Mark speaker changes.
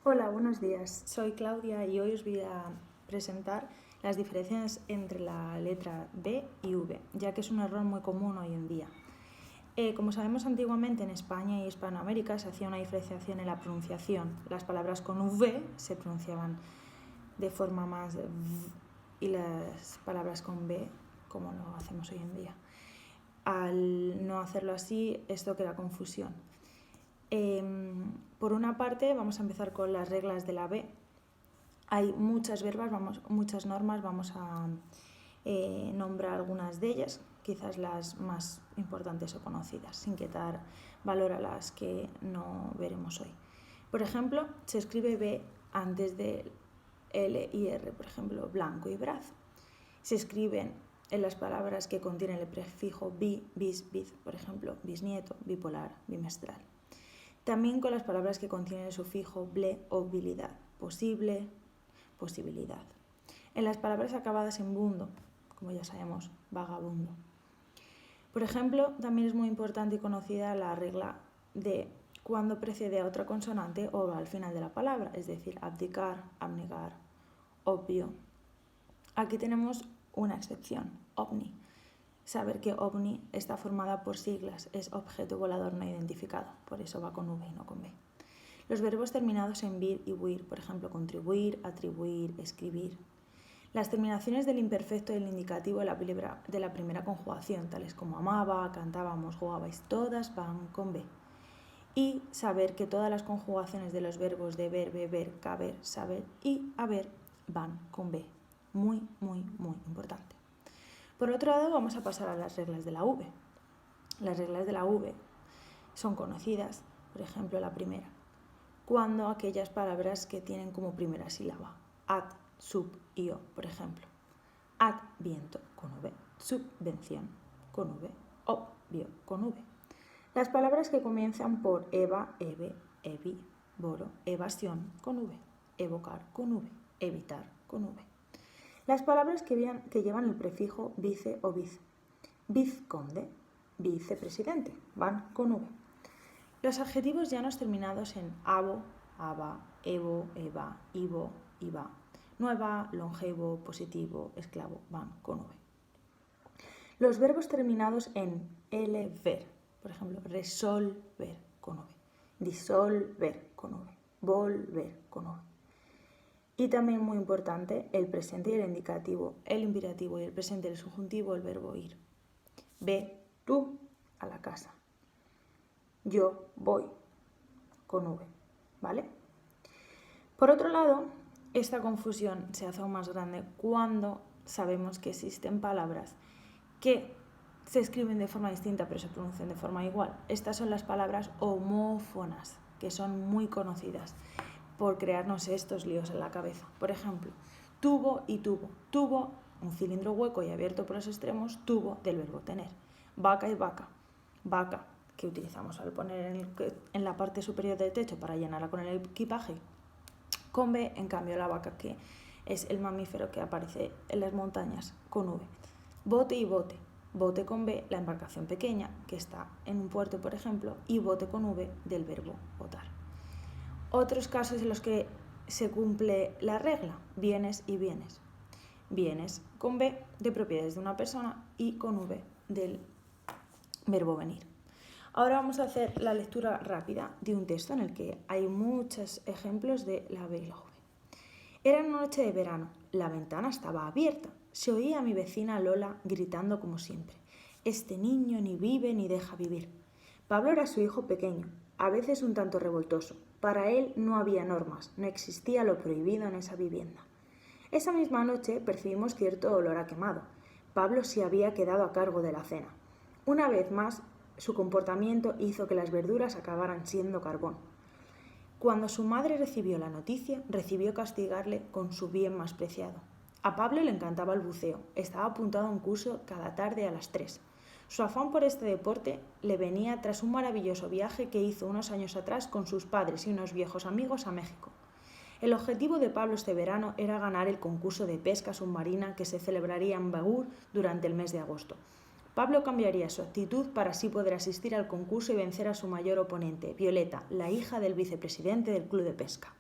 Speaker 1: Hola, buenos días. Soy Claudia y hoy os voy a presentar las diferencias entre la letra B y V, ya que es un error muy común hoy en día. Como sabemos, antiguamente en España y Hispanoamérica se hacía una diferenciación en la pronunciación. Las palabras con V se pronunciaban de forma más v y las palabras con B como lo hacemos hoy en día. Al no hacerlo así, esto crea confusión. Por una parte, vamos a empezar con las reglas de la B. Hay muchas muchas normas, vamos a nombrar algunas de ellas, quizás las más importantes o conocidas, sin quitar valor a las que no veremos hoy. Por ejemplo, se escribe B antes de L y R, por ejemplo, blanco y brazo. Se escriben en las palabras que contienen el prefijo bi, bis, biz, por ejemplo, bisnieto, bipolar, bimestral. También con las palabras que contienen el sufijo ble o bilidad, posible, posibilidad. En las palabras acabadas en bundo, como ya sabemos, vagabundo. Por ejemplo, también es muy importante y conocida la regla de cuando precede a otra consonante o va al final de la palabra, es decir, abdicar, abnegar, obvio. Aquí tenemos una excepción, ovni. Saber que ovni está formada por siglas, es objeto volador no identificado, por eso va con V y no con B. Los verbos terminados en vir y huir, por ejemplo, contribuir, atribuir, escribir. Las terminaciones del imperfecto y el indicativo de la primera conjugación, tales como amaba, cantábamos, jugabais, todas van con B. Y saber que todas las conjugaciones de los verbos deber, beber, caber, saber y haber van con B. Muy, muy, muy importante. Por otro lado, vamos a pasar a las reglas de la V. Las reglas de la V son conocidas, por ejemplo, la primera. Cuando aquellas palabras que tienen como primera sílaba ad, sub y o, por ejemplo. Ad, viento, con V. Subvención, con V. Obvio, con V. Las palabras que comienzan por eva, eve, evi, boro, evasión, con V. Evocar, con V. Evitar, con V. Las palabras que llevan el prefijo vice o viz. Vizconde, vicepresidente, van con V. Los adjetivos llanos terminados en avo, ava, evo, eva, ivo, iva, nueva, longevo, positivo, esclavo, van con V. Los verbos terminados en l, ver, por ejemplo, resolver con V, disolver con V, volver con V. Y también muy importante, el presente y el indicativo, el imperativo y el presente y el subjuntivo, el verbo ir. Ve tú a la casa. Yo voy con V, ¿vale? Por otro lado, esta confusión se hace aún más grande cuando sabemos que existen palabras que se escriben de forma distinta pero se pronuncian de forma igual. Estas son las palabras homófonas, que son muy conocidas por crearnos estos líos en la cabeza. Por ejemplo, tubo y tubo. Tubo, un cilindro hueco y abierto por los extremos, tubo del verbo tener. Vaca y vaca. Vaca, que utilizamos al poner en la parte superior del techo para llenarla con el equipaje. Con B, en cambio, la vaca, que es el mamífero que aparece en las montañas, con V. Bote y bote. Bote con B, la embarcación pequeña, que está en un puerto, por ejemplo, y bote con V del verbo botar. Otros casos en los que se cumple la regla, bienes y bienes. Bienes con B de propiedades de una persona y con V del verbo venir. Ahora vamos a hacer la lectura rápida de un texto en el que hay muchos ejemplos de la B y la V. Era una noche de verano, la ventana estaba abierta, se oía a mi vecina Lola gritando como siempre. Este niño ni vive ni deja vivir. Pablo era su hijo pequeño, a veces un tanto revoltoso. Para él no había normas, no existía lo prohibido en esa vivienda. Esa misma noche percibimos cierto olor a quemado. Pablo se había quedado a cargo de la cena. Una vez más, su comportamiento hizo que las verduras acabaran siendo carbón. Cuando su madre recibió la noticia, recibió castigarle con su bien más preciado. A Pablo le encantaba el buceo, estaba apuntado a un curso cada tarde a las 3. Su afán por este deporte le venía tras un maravilloso viaje que hizo unos años atrás con sus padres y unos viejos amigos a México. El objetivo de Pablo este verano era ganar el concurso de pesca submarina que se celebraría en Begur durante el mes de agosto. Pablo cambiaría su actitud para así poder asistir al concurso y vencer a su mayor oponente, Violeta, la hija del vicepresidente del club de pesca.